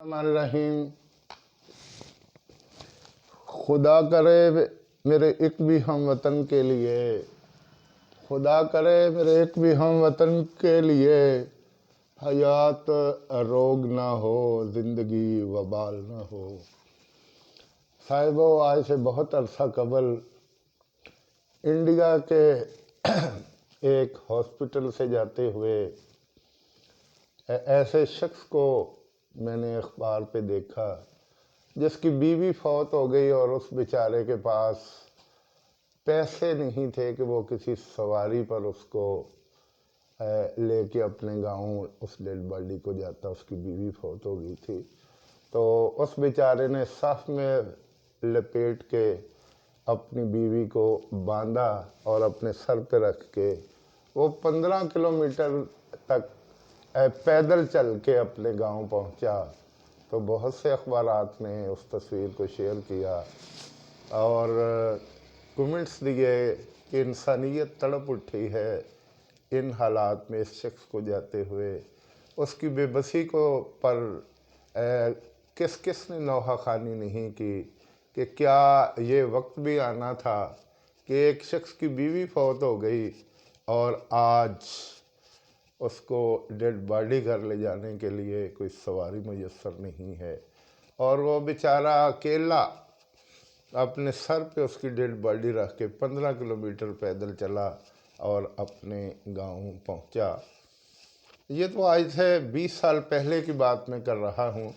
الرحمن الرحیم۔ خدا کرے میرے ایک بھی ہم وطن کے لیے، خدا کرے میرے ایک بھی ہم وطن کے لیے حیات روگ نہ ہو، زندگی وبال نہ ہو۔ صاحبو، آج سے بہت عرصہ قبل انڈیا کے ایک ہاسپٹل سے جاتے ہوئے ایسے شخص کو میں نے اخبار پہ دیکھا جس کی بیوی فوت ہو گئی اور اس بیچارے کے پاس پیسے نہیں تھے کہ وہ کسی سواری پر اس کو لے کے اپنے گاؤں اس ڈیڈ باڈی کو جاتا۔ اس کی بیوی فوت ہو گئی تھی، تو اس بیچارے نے صف میں لپیٹ کے اپنی بیوی کو باندھا اور اپنے سر پہ رکھ کے وہ 15 کلومیٹر تک پیدل چل کے اپنے گاؤں پہنچا۔ تو بہت سے اخبارات نے اس تصویر کو شیئر کیا اور کمنٹس دیے کہ انسانیت تڑپ اٹھی ہے ان حالات میں اس شخص کو جاتے ہوئے۔ اس کی بے بسی کو پر کس کس نے نوحہ خوانی نہیں کی کہ کیا یہ وقت بھی آنا تھا کہ ایک شخص کی بیوی فوت ہو گئی اور آج اس کو ڈیڈ باڈی گھر لے جانے کے لیے کوئی سواری میسر نہیں ہے، اور وہ بیچارہ اکیلا اپنے سر پہ اس کی ڈیڈ باڈی رکھ کے 15 کلومیٹر پیدل چلا اور اپنے گاؤں پہنچا۔ یہ تو آج سے 20 سال پہلے کی بات میں کر رہا ہوں۔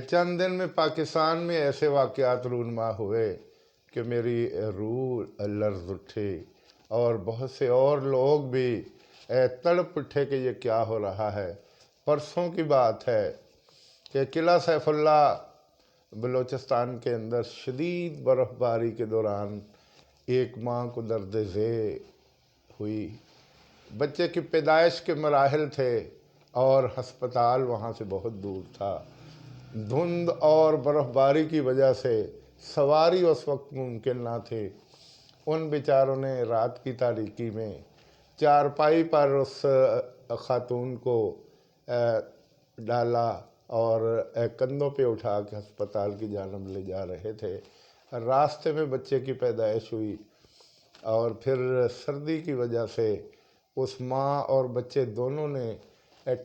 چند دن میں پاکستان میں ایسے واقعات رونما ہوئے کہ میری روح لرز اٹھی اور بہت سے اور لوگ بھی تڑپ اٹھے کہ یہ کیا ہو رہا ہے۔ پرسوں کی بات ہے کہ قلعہ سیف اللہ بلوچستان کے اندر شدید برف باری کے دوران ایک ماں کو درد ذیل ہوئی۔ بچے کی پیدائش کے مراحل تھے اور ہسپتال وہاں سے بہت دور تھا۔ دھند اور برف باری کی وجہ سے سواری اس وقت ممکن نہ تھی۔ ان بیچاروں نے رات کی تاریکی میں چارپائی پر اس خاتون کو ڈالا اور کندھوں پہ اٹھا کے ہسپتال کی جانب لے جا رہے تھے۔ راستے میں بچے کی پیدائش ہوئی اور پھر سردی کی وجہ سے اس ماں اور بچے دونوں نے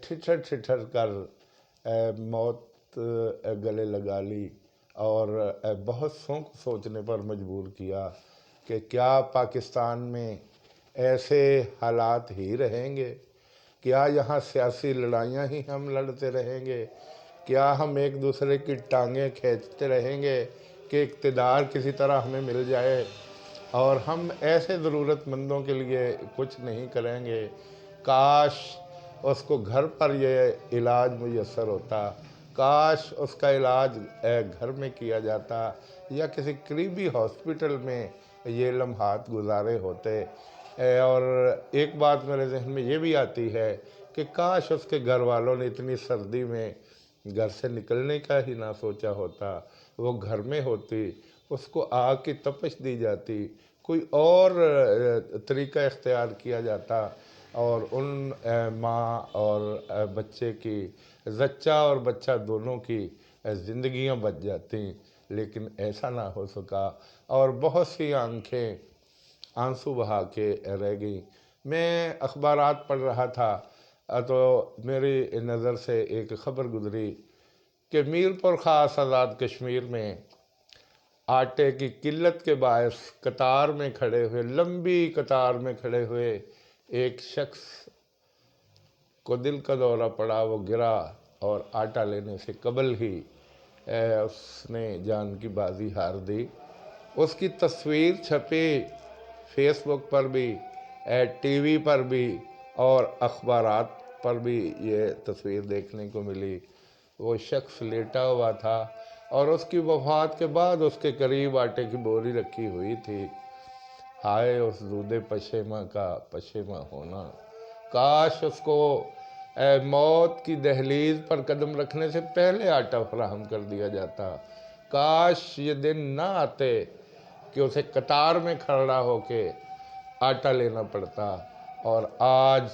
ٹھٹھر ٹھٹھر کر موت گلے لگا لی اور بہت سوچنے پر مجبور کیا کہ کیا پاکستان میں ایسے حالات ہی رہیں گے؟ کیا یہاں سیاسی لڑائیاں ہی ہم لڑتے رہیں گے؟ کیا ہم ایک دوسرے کی ٹانگیں کھینچتے رہیں گے کہ اقتدار کسی طرح ہمیں مل جائے اور ہم ایسے ضرورت مندوں کے لیے کچھ نہیں کریں گے؟ کاش اس کو گھر پر یہ علاج میسر ہوتا، کاش اس کا علاج گھر میں کیا جاتا یا کسی قریبی ہاسپٹل میں یہ لمحات گزارے ہوتے۔ اور ایک بات میرے ذہن میں یہ بھی آتی ہے کہ کاش اس کے گھر والوں نے اتنی سردی میں گھر سے نکلنے کا ہی نہ سوچا ہوتا، وہ گھر میں ہوتی، اس کو آگ کی تپش دی جاتی، کوئی اور طریقہ اختیار کیا جاتا اور ان ماں اور بچے کی، زچہ اور بچہ دونوں کی زندگیاں بچ جاتی، لیکن ایسا نہ ہو سکا اور بہت سی آنکھیں آنسو بہا کے رہ گئیں۔ میں اخبارات پڑھ رہا تھا تو میری نظر سے ایک خبر گزری کہ میر پور خاص آزاد کشمیر میں آٹے کی قلت کے باعث قطار میں کھڑے ہوئے، لمبی قطار میں کھڑے ہوئے ایک شخص کو دل کا دورہ پڑا، وہ گرا اور آٹا لینے سے قبل ہی اس نے جان کی بازی ہار دی۔ اس کی تصویر چھپی فیس بک پر بھی، ٹی وی پر بھی اور اخبارات پر بھی یہ تصویر دیکھنے کو ملی۔ وہ شخص لیٹا ہوا تھا اور اس کی وفات کے بعد اس کے قریب آٹے کی بوری رکھی ہوئی تھی۔ ہائے اس زود پشیماں کا پشیماں ہونا، کاش اس کو موت کی دہلیز پر قدم رکھنے سے پہلے آٹا فراہم کر دیا جاتا، کاش یہ دن نہ آتے کہ اسے قطار میں کھڑا ہو کے آٹا لینا پڑتا۔ اور آج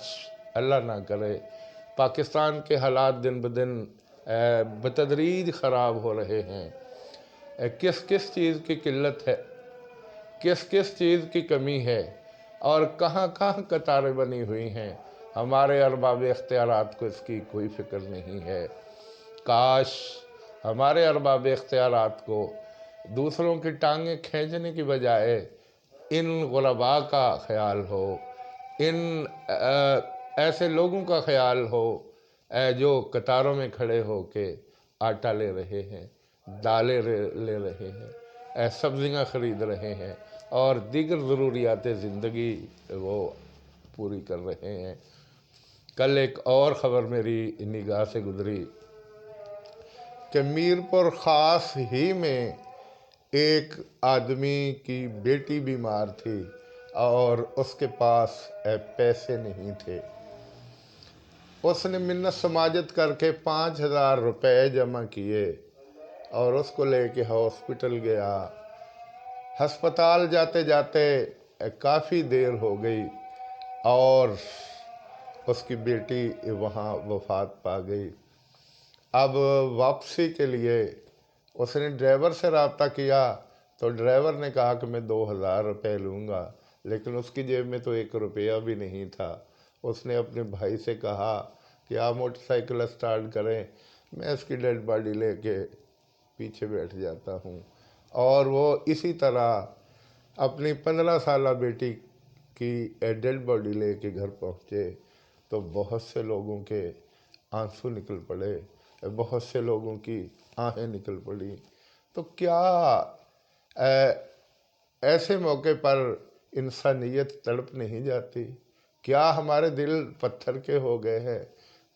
اللہ نہ کرے پاکستان کے حالات دن بدن بتدریج خراب ہو رہے ہیں۔ کس کس چیز کی قلت ہے، کس کس چیز کی کمی ہے، اور کہاں کہاں قطاریں بنی ہوئی ہیں، ہمارے ارباب اختیارات کو اس کی کوئی فکر نہیں ہے۔ کاش ہمارے ارباب اختیارات کو دوسروں کی ٹانگیں کھینچنے کی بجائے ان غرباء کا خیال ہو، ان ایسے لوگوں کا خیال ہو جو قطاروں میں کھڑے ہو کے آٹا لے رہے ہیں، دالیں لے رہے ہیں، سبزیاں خرید رہے ہیں اور دیگر ضروریات زندگی وہ پوری کر رہے ہیں۔ کل ایک اور خبر میری نگاہ سے گزری کہ میر پور خاص ہی میں ایک آدمی کی بیٹی بیمار تھی اور اس کے پاس پیسے نہیں تھے۔ اس نے منت سماجت کر کے 5,000 روپے جمع کیے اور اس کو لے کے ہاسپٹل گیا۔ ہسپتال جاتے جاتے کافی دیر ہو گئی اور اس کی بیٹی وہاں وفات پا گئی۔ اب واپسی کے لیے اس نے ڈرائیور سے رابطہ کیا تو ڈرائیور نے کہا کہ میں 2,000 روپے لوں گا، لیکن اس کی جیب میں تو 1 روپیہ بھی نہیں تھا۔ اس نے اپنے بھائی سے کہا کہ آپ موٹر سائیکل اسٹارٹ کریں، میں اس کی ڈیڈ باڈی لے کے پیچھے بیٹھ جاتا ہوں۔ اور وہ اسی طرح اپنی 15 سالہ بیٹی کی ڈیڈ باڈی لے کے گھر پہنچے تو بہت سے لوگوں کے آنسو نکل پڑے، بہت سے لوگوں کی آہیں نکل پڑی۔ تو کیا ایسے موقع پر انسانیت تڑپ نہیں جاتی؟ کیا ہمارے دل پتھر کے ہو گئے ہیں؟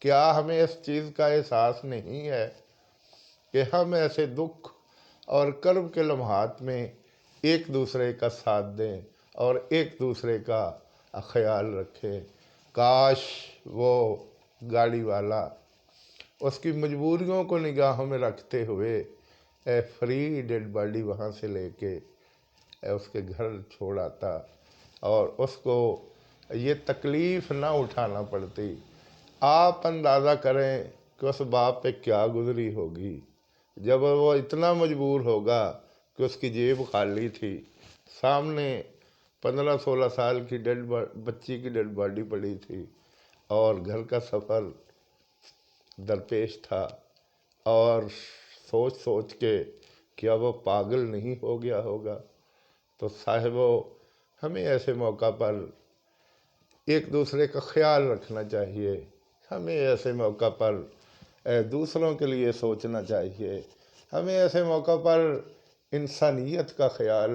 کیا ہمیں اس چیز کا احساس نہیں ہے کہ ہم ایسے دکھ اور کرب کے لمحات میں ایک دوسرے کا ساتھ دیں اور ایک دوسرے کا خیال رکھیں؟ کاش وہ گاڑی والا اس کی مجبوریوں کو نگاہوں میں رکھتے ہوئے فری ڈیڈ باڈی وہاں سے لے کے اس کے گھر چھوڑ آتا اور اس کو یہ تکلیف نہ اٹھانا پڑتی۔ آپ اندازہ کریں کہ اس باپ پہ کیا گزری ہوگی جب وہ اتنا مجبور ہوگا کہ اس کی جیب خالی تھی، سامنے 15-16 سال کی بچی کی ڈیڈ باڈی پڑی تھی اور گھر کا سفر درپیش تھا، اور سوچ سوچ کے کیا وہ پاگل نہیں ہو گیا ہوگا؟ تو صاحبو، ہمیں ایسے موقع پر ایک دوسرے کا خیال رکھنا چاہیے، ہمیں ایسے موقع پر دوسروں کے لیے سوچنا چاہیے، ہمیں ایسے موقع پر انسانیت کا خیال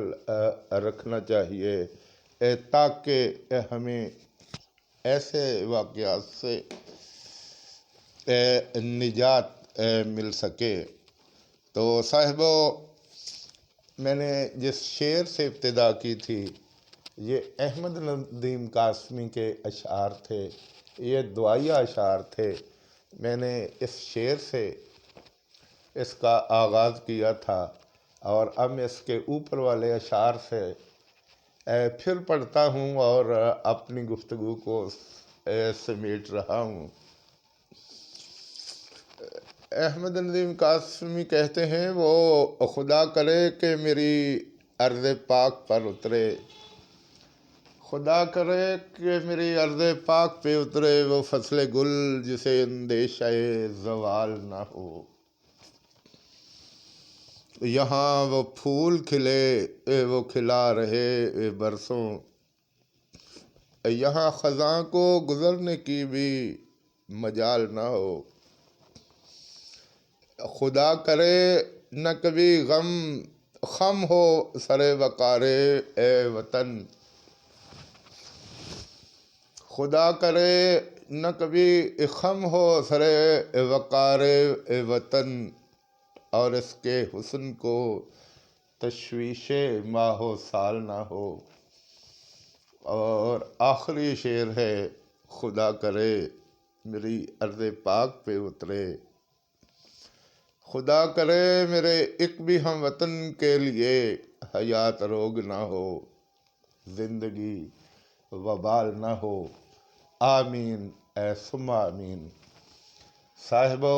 رکھنا چاہیے تاکہ ہمیں ایسے واقعات سے نجات مل سکے۔ تو صاحبو، میں نے جس شعر سے ابتدا کی تھی یہ احمد ندیم قاسمی کے اشعار تھے، یہ دعائیہ اشعار تھے۔ میں نے اس شعر سے اس کا آغاز کیا تھا اور اب میں اس کے اوپر والے اشعار سے پھر پڑھتا ہوں اور اپنی گفتگو کو سمیٹ رہا ہوں۔ احمد ندیم قاسمی کہتے ہیں، وہ خدا کرے کہ میری ارض پاک پر اترے، خدا کرے کہ میری ارض پاک پہ اترے وہ فصل گل جسے اندیشہ زوال نہ ہو، یہاں وہ پھول کھلے وہ کھلا رہے برسوں، یہاں خزاں کو گزرنے کی بھی مجال نہ ہو، خدا کرے نہ کبھی خم ہو سر وقار اے وطن، خدا کرے نہ کبھی خم ہو سر وقار اے وطن، اور اس کے حسن کو تشویش ماہ و سال نہ ہو۔ اور آخری شعر ہے، خدا کرے میری ارض پاک پہ اترے، خدا کرے میرے ایک بھی ہم وطن کے لیے حیات روگ نہ ہو، زندگی وبال نہ ہو، آمین اے ثم آمین۔ صاحبو،